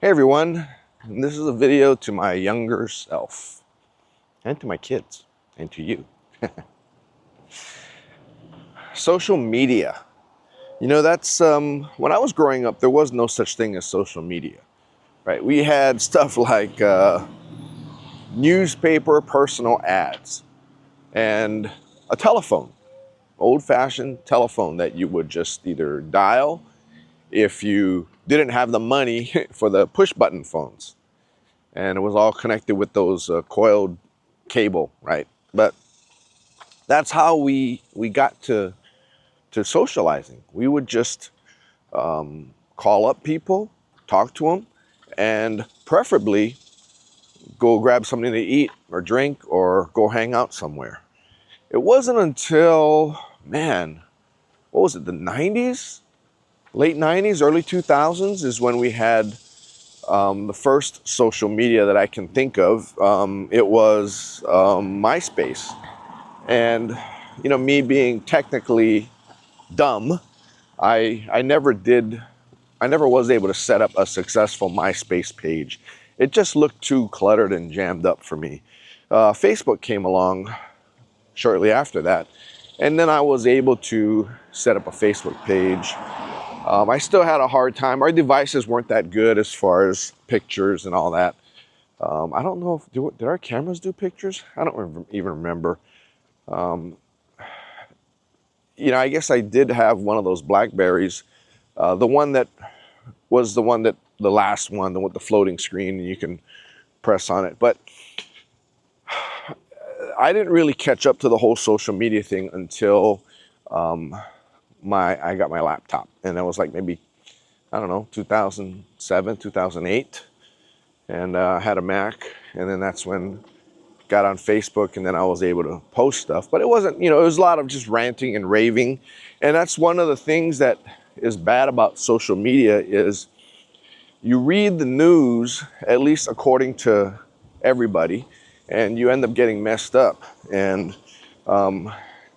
Hey everyone, this is a video to my younger self, and to my kids, and to you. Social media. That's, when I was growing up, there was no such thing as social media, right? We had stuff like newspaper personal ads and a telephone, old-fashioned telephone that you would just either dial if you didn't have the money for the push-button phones. And it was all connected with those coiled cable, right? But that's how we got to socializing. We would just call up people, talk to them, and preferably go grab something to eat or drink or go hang out somewhere. It wasn't until, man, what was it, the 90s? Late 90s, early 2000s is when we had the first social media that I can think of. It was MySpace. And, me being technically dumb, I never was able to set up a successful MySpace page. It just looked too cluttered and jammed up for me. Facebook came along shortly after that, and then I was able to set up a Facebook page. I still had a hard time. Our devices weren't that good as far as pictures and all that. I don't know did our cameras do pictures? I don't even remember. I guess I did have one of those Blackberries, the one that was the last one, the with the floating screen, and you can press on it. But I didn't really catch up to the whole social media thing until I got my laptop, and that was like maybe, I don't know, 2007, 2008, and I had a Mac, and then that's when got on Facebook, and then I was able to post stuff. But it wasn't, it was a lot of just ranting and raving. And that's one of the things that is bad about social media is you read the news, at least according to everybody, and you end up getting messed up. And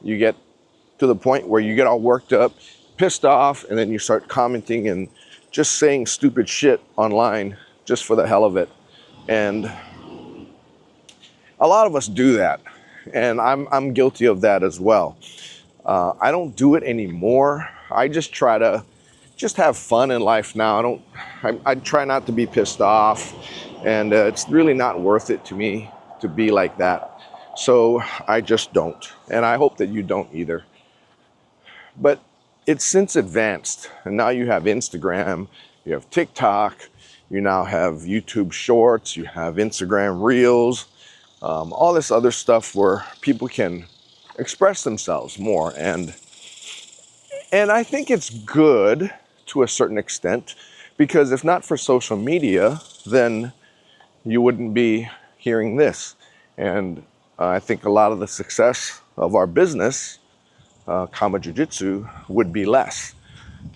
you get to the point where you get all worked up, pissed off, and then you start commenting and just saying stupid shit online just for the hell of it. And a lot of us do that, and I'm guilty of that as well. I don't do it anymore. I just try to just have fun in life now. I try not to be pissed off, and it's really not worth it to me to be like that. So I just don't, and I hope that you don't either. But it's since advanced, and now you have Instagram, you have TikTok, you now have YouTube Shorts, you have Instagram Reels, all this other stuff where people can express themselves more. And I think it's good to a certain extent, because if not for social media, then you wouldn't be hearing this. And I think a lot of the success of our business, Kama Jiu Jitsu, would be less,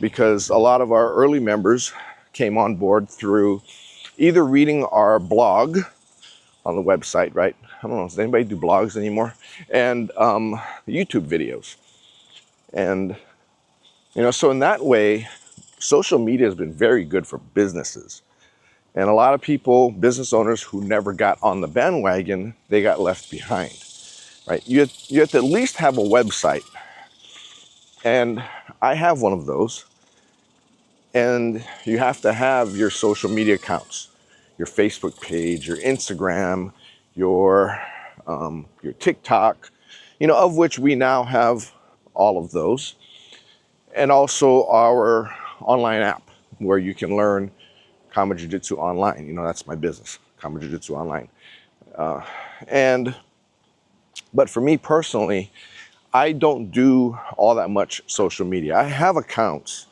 because a lot of our early members came on board through either reading our blog on the website, right? I don't know, does anybody do blogs anymore? And YouTube videos. And, so in that way, social media has been very good for businesses. And a lot of people, business owners who never got on the bandwagon, they got left behind, right? You have to at least have a website. And I have one of those. And you have to have your social media accounts, your Facebook page, your Instagram, your TikTok, of which we now have all of those. And also our online app where you can learn Kama Jiu Jitsu online. That's my business, Kama Jiu Jitsu online. But for me personally, I don't do all that much social media. I have accounts,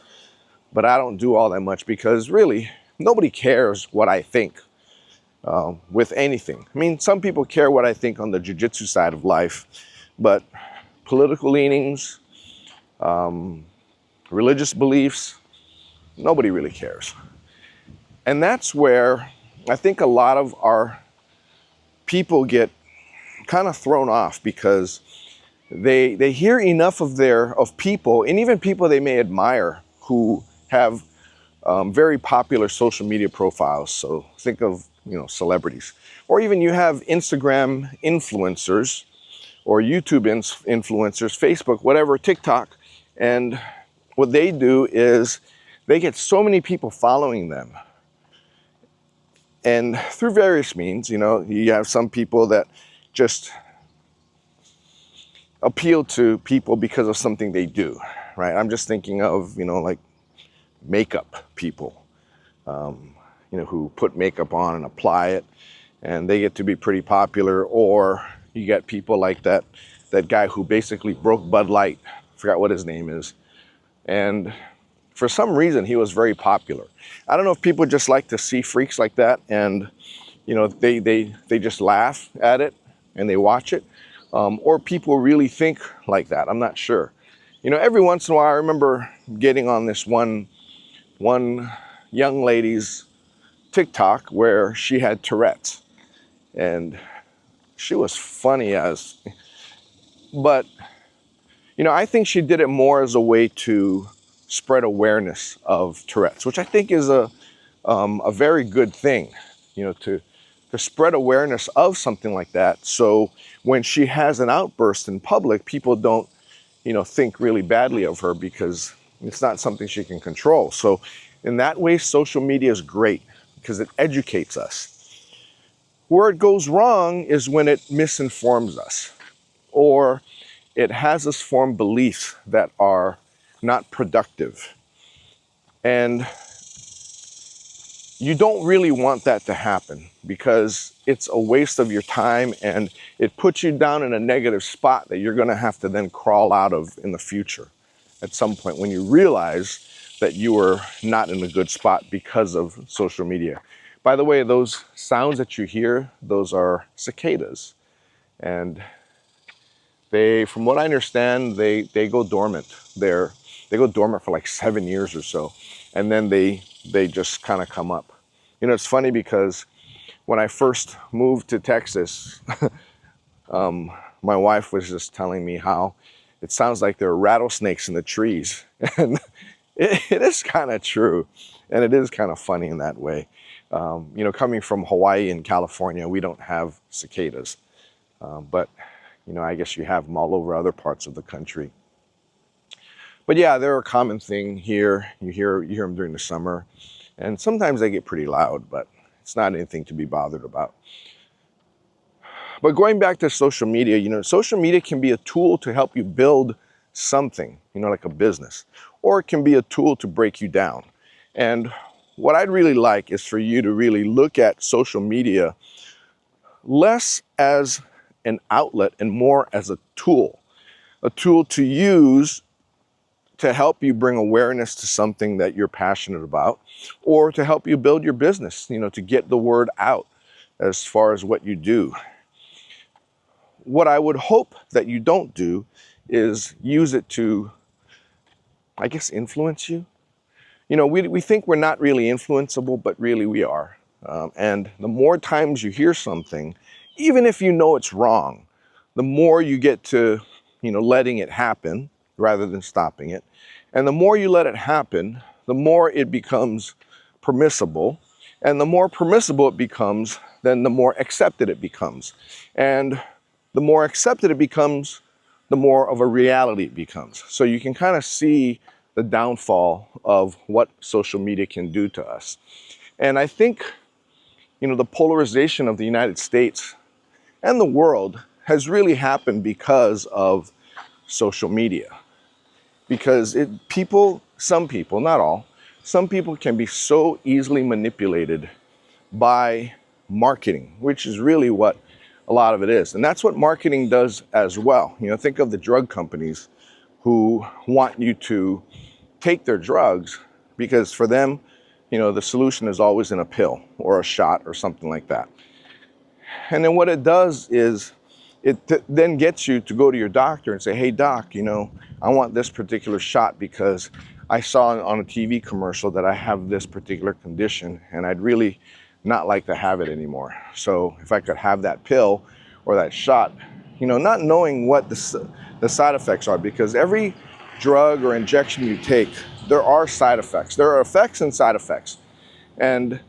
but I don't do all that much because really nobody cares what I think with anything. I mean, some people care what I think on the jiu-jitsu side of life, but political leanings, religious beliefs, nobody really cares. And that's where I think a lot of our people get kind of thrown off, because they hear enough of people, and even people they may admire, who have very popular social media profiles. So think of, celebrities, or even you have Instagram influencers or YouTube influencers, Facebook, whatever, TikTok. And what they do is they get so many people following them. And through various means, you have some people that just appeal to people because of something they do, right? I'm just thinking of, like makeup people, who put makeup on and apply it, and they get to be pretty popular. Or you get people like that guy who basically broke Bud Light, I forgot what his name is, and for some reason he was very popular. I don't know if people just like to see freaks like that, and they just laugh at it and they watch it, or people really think like that. I'm not sure. Every once in a while, I remember getting on this one young lady's TikTok where she had Tourette's, and she was funny as, but I think she did it more as a way to spread awareness of Tourette's, which I think is a very good thing, to spread awareness of something like that. So when she has an outburst in public, people don't, think really badly of her because it's not something she can control. So in that way, social media is great because it educates us. Where it goes wrong is when it misinforms us, or it has us form beliefs that are not productive. And you don't really want that to happen because it's a waste of your time, and it puts you down in a negative spot that you're going to have to then crawl out of in the future at some point when you realize that you were not in a good spot because of social media. By the way, those sounds that you hear, those are cicadas. And they, from what I understand, they go dormant. They go dormant for like 7 years or so, and then they just kind of come up. It's funny because when I first moved to Texas, my wife was just telling me how it sounds like there are rattlesnakes in the trees. And it is kind of true. And it is kind of funny in that way. Coming from Hawaii and California, we don't have cicadas. But I guess you have them all over other parts of the country. But yeah, they're a common thing here. You hear them during the summer. And sometimes they get pretty loud, but it's not anything to be bothered about. But going back to social media, social media can be a tool to help you build something, like a business, or it can be a tool to break you down. And what I'd really like is for you to really look at social media less as an outlet and more as a tool to use to help you bring awareness to something that you're passionate about, or to help you build your business, to get the word out as far as what you do. What I would hope that you don't do is use it to, I guess, influence you. We think we're not really influenceable, but really we are. And the more times you hear something, even if you know it's wrong, the more you get to, letting it happen rather than stopping it. And the more you let it happen, the more it becomes permissible. And the more permissible it becomes, then the more accepted it becomes. And the more accepted it becomes, the more of a reality it becomes. So you can kind of see the downfall of what social media can do to us. And I think, the polarization of the United States and the world has really happened because of social media. Because some people, not all, some people can be so easily manipulated by marketing, which is really what a lot of it is. And that's what marketing does as well. Think of the drug companies who want you to take their drugs because for them, the solution is always in a pill or a shot or something like that. And then what it does is it then gets you to go to your doctor and say, hey, doc, I want this particular shot because I saw on a TV commercial that I have this particular condition and I'd really not like to have it anymore. So if I could have that pill or that shot, not knowing what the side effects are, because every drug or injection you take, there are side effects. There are effects and side effects. And,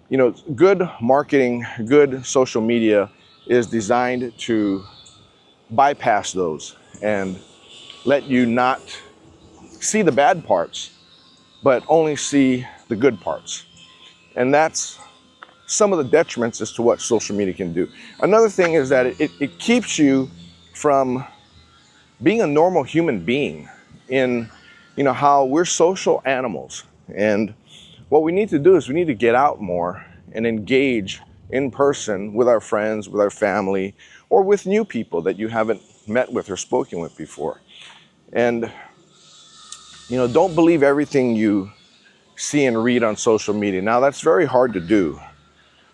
you know, good marketing, good social media is designed to bypass those and let you not see the bad parts, but only see the good parts. And that's some of the detriments as to what social media can do. Another thing is that it keeps you from being a normal human being in, you know, how we're social animals. And what we need to do is we need to get out more and engage in person with our friends, with our family, or with new people that you haven't met with or spoken with before. And, you know, don't believe everything you see and read on social media. Now, that's very hard to do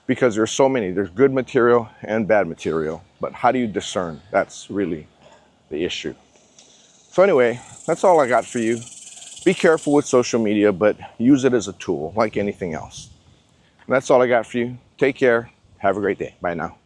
because there's so many. There's good material and bad material. But how do you discern? That's really the issue. So anyway, that's all I got for you. Be careful with social media, but use it as a tool like anything else. And that's all I got for you. Take care. Have a great day. Bye now.